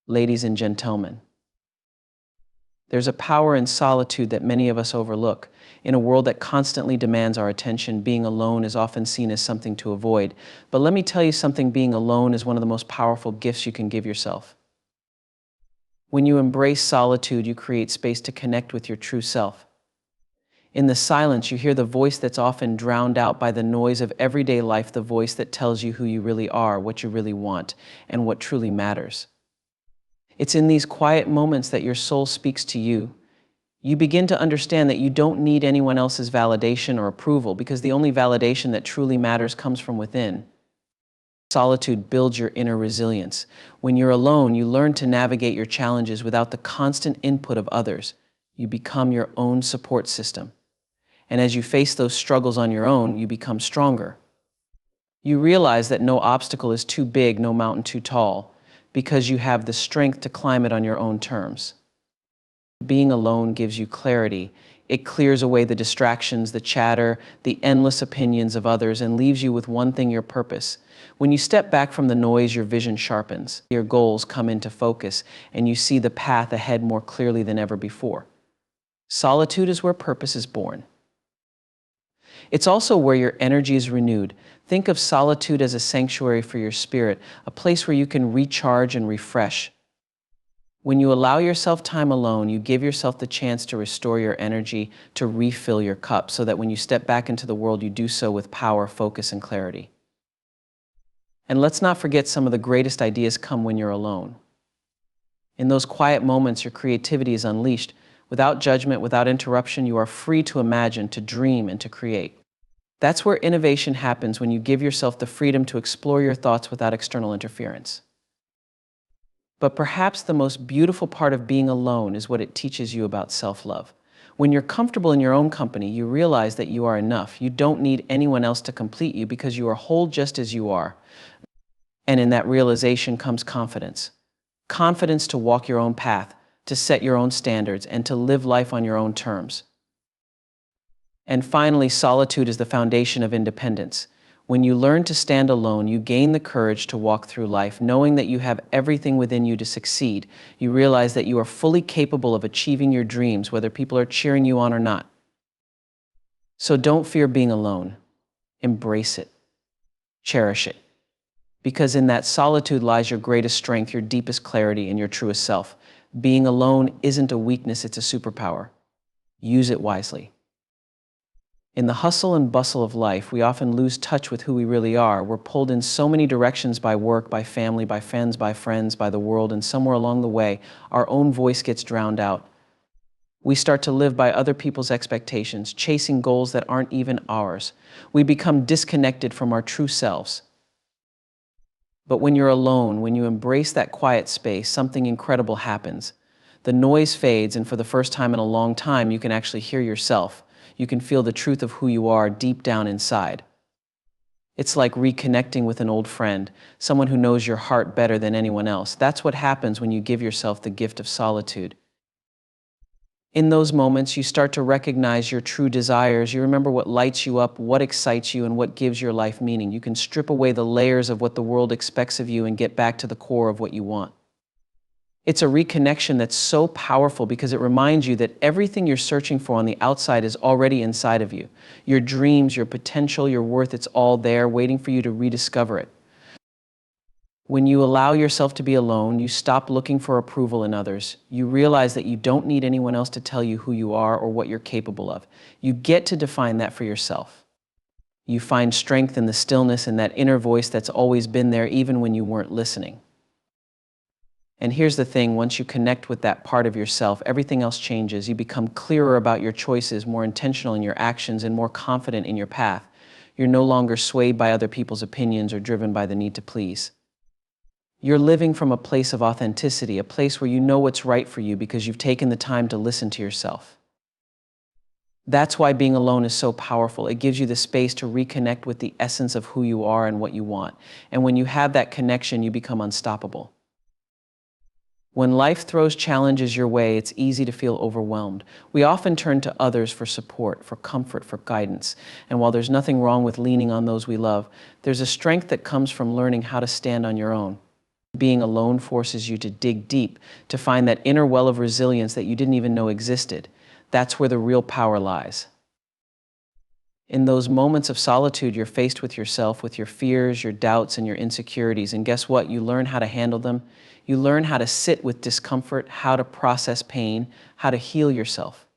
Ladies and gentlemen, there's a power in solitude that many of us overlook. In a world that constantly demands our attention, being alone is often seen as something to avoid. But let me tell you something, being alone is one of the most powerful gifts you can give yourself. When you embrace solitude, you create space to connect with your true self. In the silence, you hear the voice that's often drowned out by the noise of everyday life, the voice that tells you who you really are, what you really want, and what truly matters. It's in these quiet moments that your soul speaks to you. You begin to understand that you don't need anyone else's validation or approval, because the only validation that truly matters comes from within. Solitude builds your inner resilience. When you're alone, you learn to navigate your challenges without the constant input of others. You become your own support system. And as you face those struggles on your own, you become stronger. You realize that no obstacle is too big, no mountain too tall, because you have the strength to climb it on your own terms. Being alone gives you clarity. It clears away the distractions, the chatter, the endless opinions of others, and leaves you with one thing: your purpose. When you step back from the noise, your vision sharpens. Your goals come into focus, and you see the path ahead more clearly than ever before. Solitude is where purpose is born. It's also where your energy is renewed. Think of solitude as a sanctuary for your spirit, a place where you can recharge and refresh. When you allow yourself time alone, you give yourself the chance to restore your energy, to refill your cup, so that when you step back into the world, you do so with power, focus, and clarity. And let's not forget, some of the greatest ideas come when you're alone. In those quiet moments, your creativity is unleashed. Without judgment, without interruption, you are free to imagine, to dream, and to create. That's where innovation happens, when you give yourself the freedom to explore your thoughts without external interference. But perhaps the most beautiful part of being alone is what it teaches you about self-love. When you're comfortable in your own company, you realize that you are enough. You don't need anyone else to complete you, because you are whole just as you are. And in that realization comes confidence. Confidence to walk your own path, to set your own standards, and to live life on your own terms. And finally, solitude is the foundation of independence. When you learn to stand alone, you gain the courage to walk through life, knowing that you have everything within you to succeed. You realize that you are fully capable of achieving your dreams, whether people are cheering you on or not. So don't fear being alone. Embrace it. Cherish it. Because in that solitude lies your greatest strength, your deepest clarity, and your truest self. Being alone isn't a weakness, it's a superpower. Use it wisely. In the hustle and bustle of life, we often lose touch with who we really are. We're pulled in so many directions by work, by family, by friends, by the world, and somewhere along the way, our own voice gets drowned out. We start to live by other people's expectations, chasing goals that aren't even ours. We become disconnected from our true selves. But when you're alone, when you embrace that quiet space, something incredible happens. The noise fades, and for the first time in a long time, you can actually hear yourself. You can feel the truth of who you are deep down inside. It's like reconnecting with an old friend, someone who knows your heart better than anyone else. That's what happens when you give yourself the gift of solitude. In those moments, you start to recognize your true desires. You remember what lights you up, what excites you, and what gives your life meaning. You can strip away the layers of what the world expects of you and get back to the core of what you want. It's a reconnection that's so powerful, because it reminds you that everything you're searching for on the outside is already inside of you. Your dreams, your potential, your worth, it's all there, waiting for you to rediscover it. When you allow yourself to be alone, you stop looking for approval in others. You realize that you don't need anyone else to tell you who you are or what you're capable of. You get to define that for yourself. You find strength in the stillness and that inner voice that's always been there, even when you weren't listening. And here's the thing, once you connect with that part of yourself, everything else changes. You become clearer about your choices, more intentional in your actions, and more confident in your path. You're no longer swayed by other people's opinions or driven by the need to please. You're living from a place of authenticity, a place where you know what's right for you because you've taken the time to listen to yourself. That's why being alone is so powerful. It gives you the space to reconnect with the essence of who you are and what you want. And when you have that connection, you become unstoppable. When life throws challenges your way, it's easy to feel overwhelmed. We often turn to others for support, for comfort, for guidance. And while there's nothing wrong with leaning on those we love, there's a strength that comes from learning how to stand on your own. Being alone forces you to dig deep, to find that inner well of resilience that you didn't even know existed. That's where the real power lies. In those moments of solitude, you're faced with yourself, with your fears, your doubts, and your insecurities. And guess what? You learn how to handle them. You learn how to sit with discomfort, how to process pain, how to heal yourself.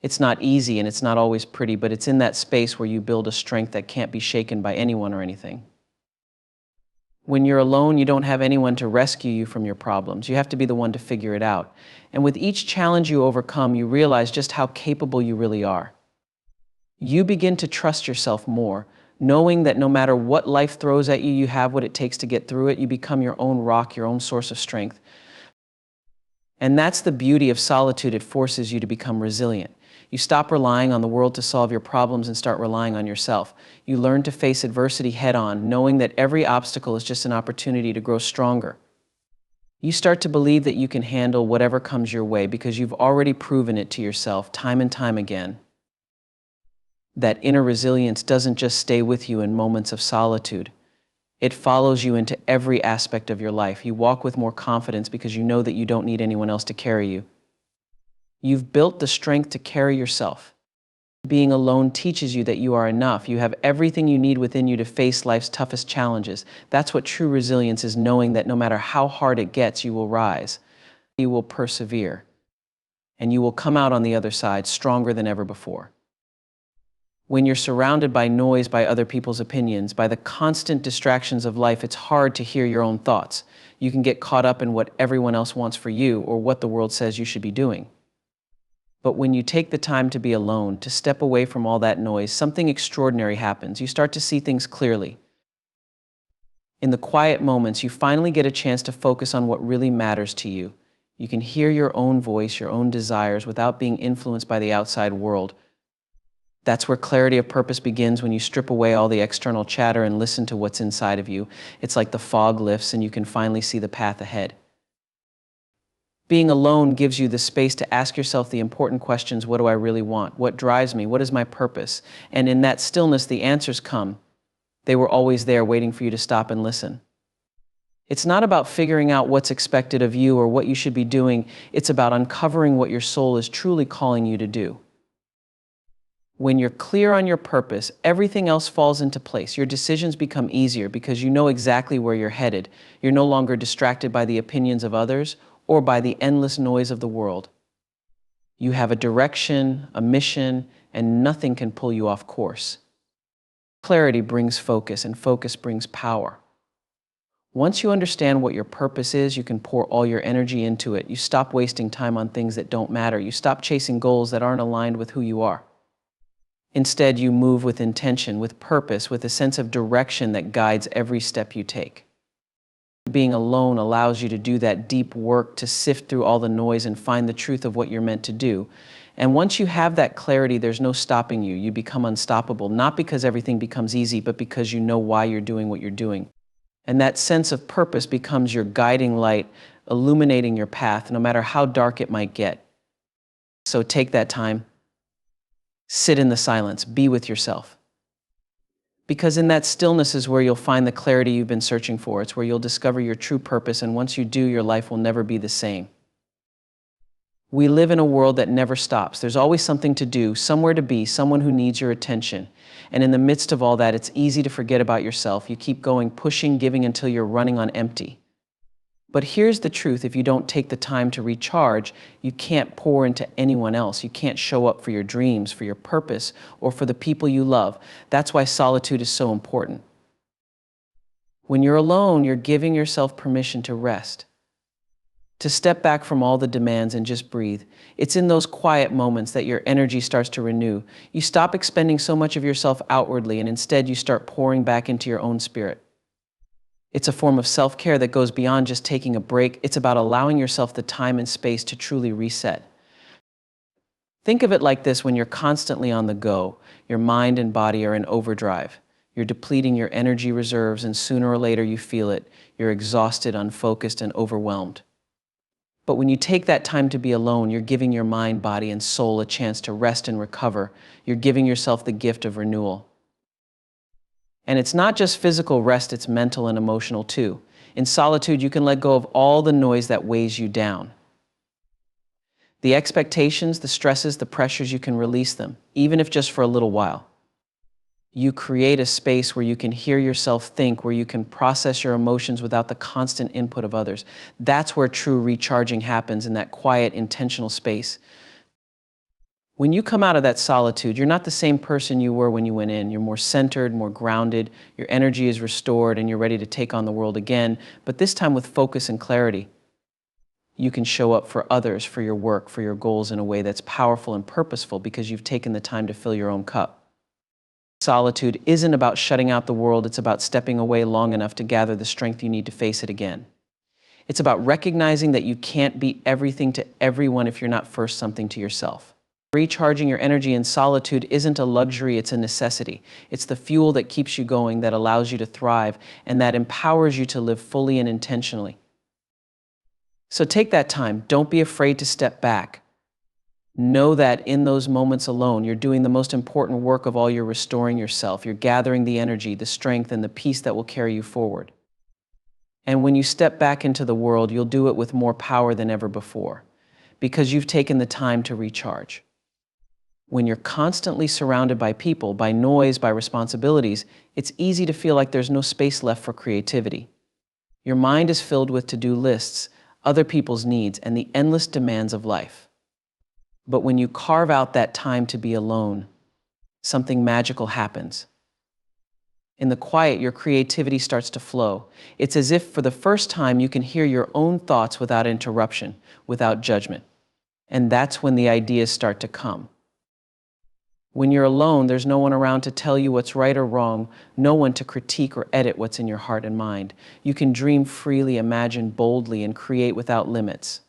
It's not easy and it's not always pretty, but it's in that space where you build a strength that can't be shaken by anyone or anything. When you're alone, you don't have anyone to rescue you from your problems. You have to be the one to figure it out. And with each challenge you overcome, you realize just how capable you really are. You begin to trust yourself more, knowing that no matter what life throws at you, you have what it takes to get through it. You become your own rock, your own source of strength. And that's the beauty of solitude. It forces you to become resilient. You stop relying on the world to solve your problems and start relying on yourself. You learn to face adversity head on, knowing that every obstacle is just an opportunity to grow stronger. You start to believe that you can handle whatever comes your way because you've already proven it to yourself time and time again. That inner resilience doesn't just stay with you in moments of solitude. It follows you into every aspect of your life. You walk with more confidence because you know that you don't need anyone else to carry you. You've built the strength to carry yourself. Being alone teaches you that you are enough. You have everything you need within you to face life's toughest challenges. That's what true resilience is, knowing that no matter how hard it gets, you will rise. You will persevere. And you will come out on the other side stronger than ever before. When you're surrounded by noise, by other people's opinions, by the constant distractions of life, it's hard to hear your own thoughts. You can get caught up in what everyone else wants for you or what the world says you should be doing. But when you take the time to be alone, to step away from all that noise, something extraordinary happens. You start to see things clearly. In the quiet moments, you finally get a chance to focus on what really matters to you. You can hear your own voice, your own desires, without being influenced by the outside world. That's where clarity of purpose begins, when you strip away all the external chatter and listen to what's inside of you. It's like the fog lifts and you can finally see the path ahead. Being alone gives you the space to ask yourself the important questions. What do I really want? What drives me? What is my purpose? And in that stillness, the answers come. They were always there waiting for you to stop and listen. It's not about figuring out what's expected of you or what you should be doing. It's about uncovering what your soul is truly calling you to do. When you're clear on your purpose, everything else falls into place. Your decisions become easier because you know exactly where you're headed. You're no longer distracted by the opinions of others or by the endless noise of the world. You have a direction, a mission, and nothing can pull you off course. Clarity brings focus, and focus brings power. Once you understand what your purpose is, you can pour all your energy into it. You stop wasting time on things that don't matter. You stop chasing goals that aren't aligned with who you are. Instead, you move with intention, with purpose, with a sense of direction that guides every step you take. Being alone allows you to do that deep work, to sift through all the noise and find the truth of what you're meant to do. And once you have that clarity, there's no stopping you. You become unstoppable, not because everything becomes easy, but because you know why you're doing what you're doing. And that sense of purpose becomes your guiding light, illuminating your path, no matter how dark it might get. So take that time, sit in the silence, be with yourself. Because in that stillness is where you'll find the clarity you've been searching for. It's where you'll discover your true purpose, and once you do, your life will never be the same. We live in a world that never stops. There's always something to do, somewhere to be, someone who needs your attention. And in the midst of all that, it's easy to forget about yourself. You keep going, pushing, giving until you're running on empty. But here's the truth: if you don't take the time to recharge, you can't pour into anyone else. You can't show up for your dreams, for your purpose, or for the people you love. That's why solitude is so important. When you're alone, you're giving yourself permission to rest, to step back from all the demands and just breathe. It's in those quiet moments that your energy starts to renew. You stop expending so much of yourself outwardly, and instead you start pouring back into your own spirit. It's a form of self-care that goes beyond just taking a break. It's about allowing yourself the time and space to truly reset. Think of it like this: when you're constantly on the go, your mind and body are in overdrive. You're depleting your energy reserves, and sooner or later you feel it. You're exhausted, unfocused, and overwhelmed. But when you take that time to be alone, you're giving your mind, body, and soul a chance to rest and recover. You're giving yourself the gift of renewal. And it's not just physical rest, it's mental and emotional too. In solitude, you can let go of all the noise that weighs you down. The expectations, the stresses, the pressures, you can release them, even if just for a little while. You create a space where you can hear yourself think, where you can process your emotions without the constant input of others. That's where true recharging happens, in that quiet, intentional space. When you come out of that solitude, you're not the same person you were when you went in. You're more centered, more grounded, your energy is restored, and you're ready to take on the world again, but this time with focus and clarity. You can show up for others, for your work, for your goals in a way that's powerful and purposeful because you've taken the time to fill your own cup. Solitude isn't about shutting out the world, it's about stepping away long enough to gather the strength you need to face it again. It's about recognizing that you can't be everything to everyone if you're not first something to yourself. Recharging your energy in solitude isn't a luxury, it's a necessity. It's the fuel that keeps you going, that allows you to thrive, and that empowers you to live fully and intentionally. So take that time. Don't be afraid to step back. Know that in those moments alone, you're doing the most important work of all. You're restoring yourself. You're gathering the energy, the strength, and the peace that will carry you forward. And when you step back into the world, you'll do it with more power than ever before, because you've taken the time to recharge. When you're constantly surrounded by people, by noise, by responsibilities, it's easy to feel like there's no space left for creativity. Your mind is filled with to-do lists, other people's needs, and the endless demands of life. But when you carve out that time to be alone, something magical happens. In the quiet, your creativity starts to flow. It's as if for the first time you can hear your own thoughts without interruption, without judgment. And that's when the ideas start to come. When you're alone, there's no one around to tell you what's right or wrong, no one to critique or edit what's in your heart and mind. You can dream freely, imagine boldly, and create without limits.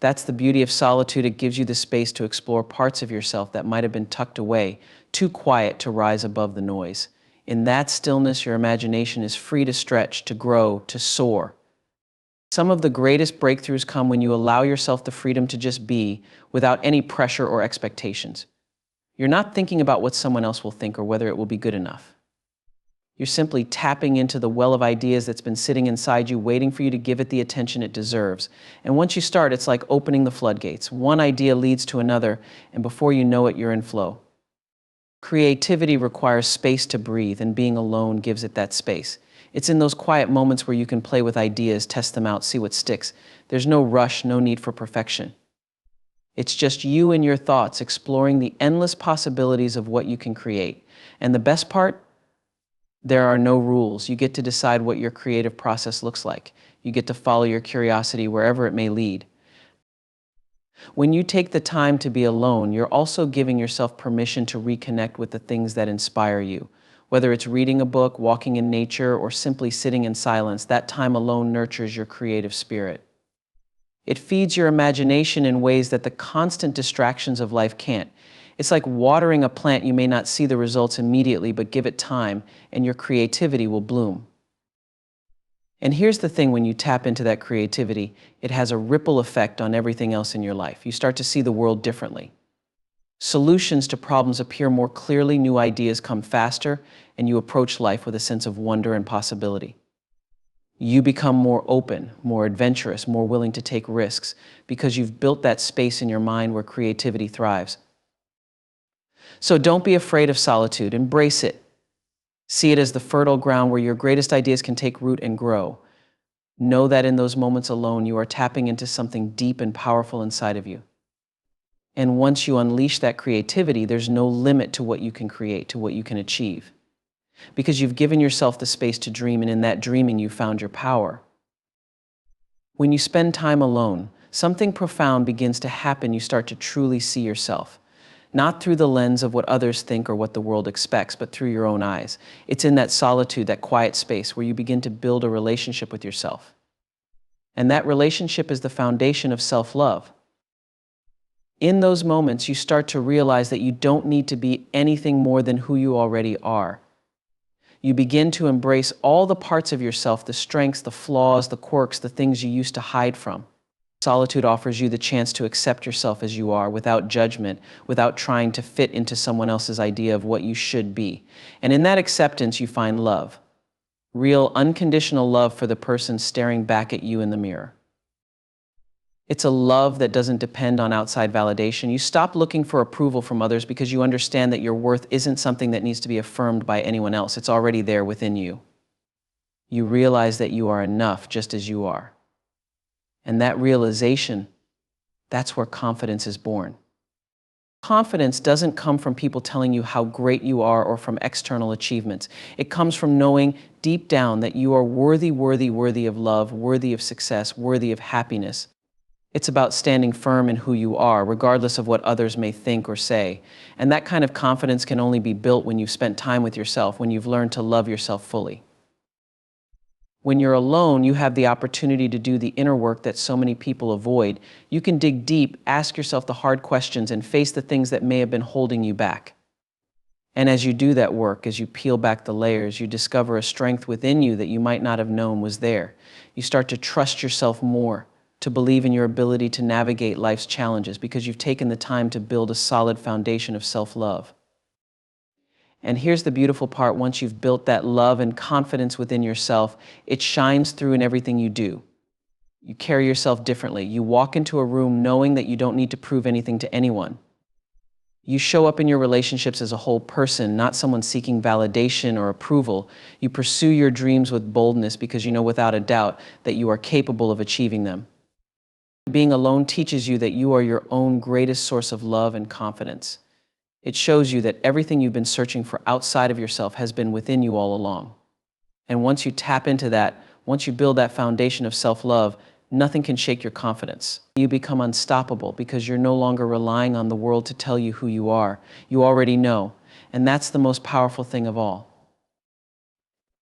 That's the beauty of solitude. It gives you the space to explore parts of yourself that might have been tucked away, too quiet to rise above the noise. In that stillness, your imagination is free to stretch, to grow, to soar. Some of the greatest breakthroughs come when you allow yourself the freedom to just be, without any pressure or expectations. You're not thinking about what someone else will think or whether it will be good enough. You're simply tapping into the well of ideas that's been sitting inside you, waiting for you to give it the attention it deserves. And once you start, it's like opening the floodgates. One idea leads to another, and before you know it, you're in flow. Creativity requires space to breathe, and being alone gives it that space. It's in those quiet moments where you can play with ideas, test them out, see what sticks. There's no rush, no need for perfection. It's just you and your thoughts exploring the endless possibilities of what you can create. And the best part? There are no rules. You get to decide what your creative process looks like. You get to follow your curiosity wherever it may lead. When you take the time to be alone, you're also giving yourself permission to reconnect with the things that inspire you. Whether it's reading a book, walking in nature, or simply sitting in silence, that time alone nurtures your creative spirit. It feeds your imagination in ways that the constant distractions of life can't. It's like watering a plant. You may not see the results immediately, but give it time, and your creativity will bloom. And here's the thing, when you tap into that creativity, it has a ripple effect on everything else in your life. You start to see the world differently. Solutions to problems appear more clearly, new ideas come faster, and you approach life with a sense of wonder and possibility. You become more open, more adventurous, more willing to take risks, because you've built that space in your mind where creativity thrives. So don't be afraid of solitude. Embrace it. See it as the fertile ground where your greatest ideas can take root and grow. Know that in those moments alone, you are tapping into something deep and powerful inside of you. And once you unleash that creativity, there's no limit to what you can create, to what you can achieve. Because you've given yourself the space to dream, and in that dreaming, you found your power. When you spend time alone, something profound begins to happen. You start to truly see yourself, not through the lens of what others think or what the world expects, but through your own eyes. It's in that solitude, that quiet space, where you begin to build a relationship with yourself. And that relationship is the foundation of self-love. In those moments, you start to realize that you don't need to be anything more than who you already are. You begin to embrace all the parts of yourself, the strengths, the flaws, the quirks, the things you used to hide from. Solitude offers you the chance to accept yourself as you are, without judgment, without trying to fit into someone else's idea of what you should be. And in that acceptance, you find love. Real, unconditional love for the person staring back at you in the mirror. It's a love that doesn't depend on outside validation. You stop looking for approval from others because you understand that your worth isn't something that needs to be affirmed by anyone else. It's already there within you. You realize that you are enough just as you are. And that realization, that's where confidence is born. Confidence doesn't come from people telling you how great you are or from external achievements. It comes from knowing deep down that you are worthy of love, worthy of success, worthy of happiness. It's about standing firm in who you are, regardless of what others may think or say. And that kind of confidence can only be built when you've spent time with yourself, when you've learned to love yourself fully. When you're alone, you have the opportunity to do the inner work that so many people avoid. You can dig deep, ask yourself the hard questions, and face the things that may have been holding you back. And as you do that work, as you peel back the layers, you discover a strength within you that you might not have known was there. You start to trust yourself more, to believe in your ability to navigate life's challenges because you've taken the time to build a solid foundation of self-love. And here's the beautiful part: once you've built that love and confidence within yourself, it shines through in everything you do. You carry yourself differently. You walk into a room knowing that you don't need to prove anything to anyone. You show up in your relationships as a whole person, not someone seeking validation or approval. You pursue your dreams with boldness because you know without a doubt that you are capable of achieving them. Being alone teaches you that you are your own greatest source of love and confidence. It shows you that everything you've been searching for outside of yourself has been within you all along. And once you tap into that, once you build that foundation of self-love, nothing can shake your confidence. You become unstoppable because you're no longer relying on the world to tell you who you are. You already know, and that's the most powerful thing of all.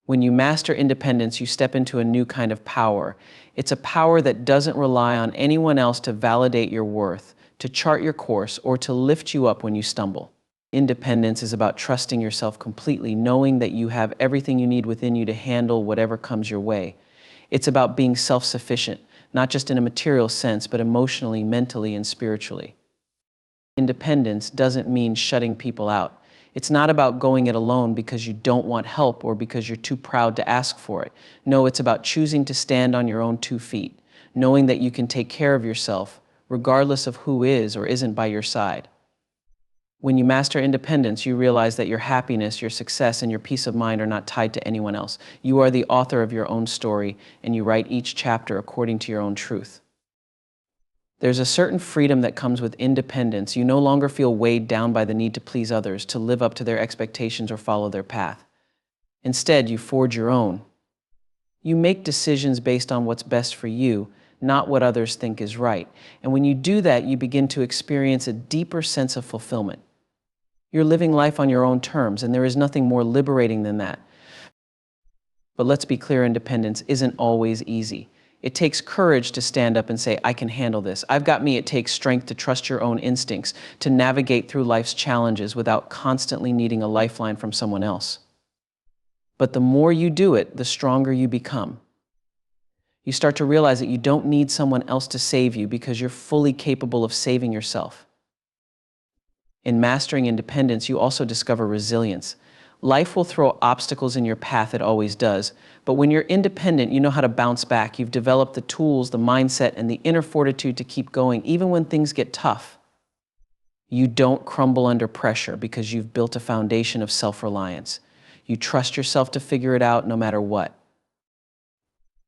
When you master independence, you step into a new kind of power. It's a power that doesn't rely on anyone else to validate your worth, to chart your course, or to lift you up when you stumble. Independence is about trusting yourself completely, knowing that you have everything you need within you to handle whatever comes your way. It's about being self-sufficient, not just in a material sense, but emotionally, mentally, and spiritually. Independence doesn't mean shutting people out. It's not about going it alone because you don't want help or because you're too proud to ask for it. No, it's about choosing to stand on your own 2 feet, knowing that you can take care of yourself, regardless of who is or isn't by your side. When you master independence, you realize that your happiness, your success, and your peace of mind are not tied to anyone else. You are the author of your own story, and you write each chapter according to your own truth. There's a certain freedom that comes with independence. You no longer feel weighed down by the need to please others, to live up to their expectations or follow their path. Instead, you forge your own. You make decisions based on what's best for you, not what others think is right. And when you do that, you begin to experience a deeper sense of fulfillment. You're living life on your own terms, and there is nothing more liberating than that. But let's be clear, independence isn't always easy. It takes courage to stand up and say, I can handle this. I've got me. It takes strength to trust your own instincts, to navigate through life's challenges without constantly needing a lifeline from someone else. But the more you do it, the stronger you become. You start to realize that you don't need someone else to save you because you're fully capable of saving yourself. In mastering independence, you also discover resilience. Life will throw obstacles in your path, it always does. But when you're independent, you know how to bounce back. You've developed the tools, the mindset, and the inner fortitude to keep going, even when things get tough. You don't crumble under pressure because you've built a foundation of self-reliance. You trust yourself to figure it out no matter what.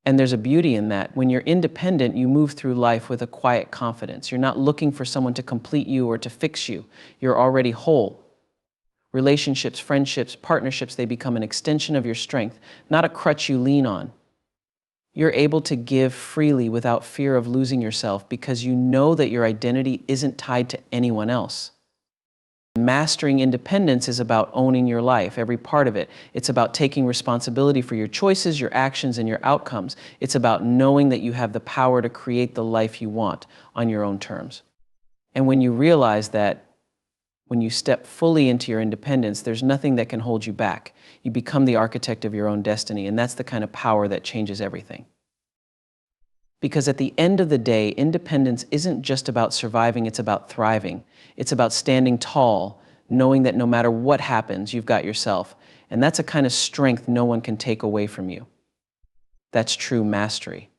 And there's a beauty in that. When you're independent, you move through life with a quiet confidence. You're not looking for someone to complete you or to fix you. You're already whole. Relationships, friendships, partnerships, they become an extension of your strength, not a crutch you lean on. You're able to give freely without fear of losing yourself because you know that your identity isn't tied to anyone else. Mastering independence is about owning your life, every part of it. It's about taking responsibility for your choices, your actions, and your outcomes. It's about knowing that you have the power to create the life you want on your own terms. And when you realize that, when you step fully into your independence, there's nothing that can hold you back. You become the architect of your own destiny, and that's the kind of power that changes everything. Because at the end of the day, independence isn't just about surviving, it's about thriving. It's about standing tall, knowing that no matter what happens, you've got yourself. And that's a kind of strength no one can take away from you. That's true mastery.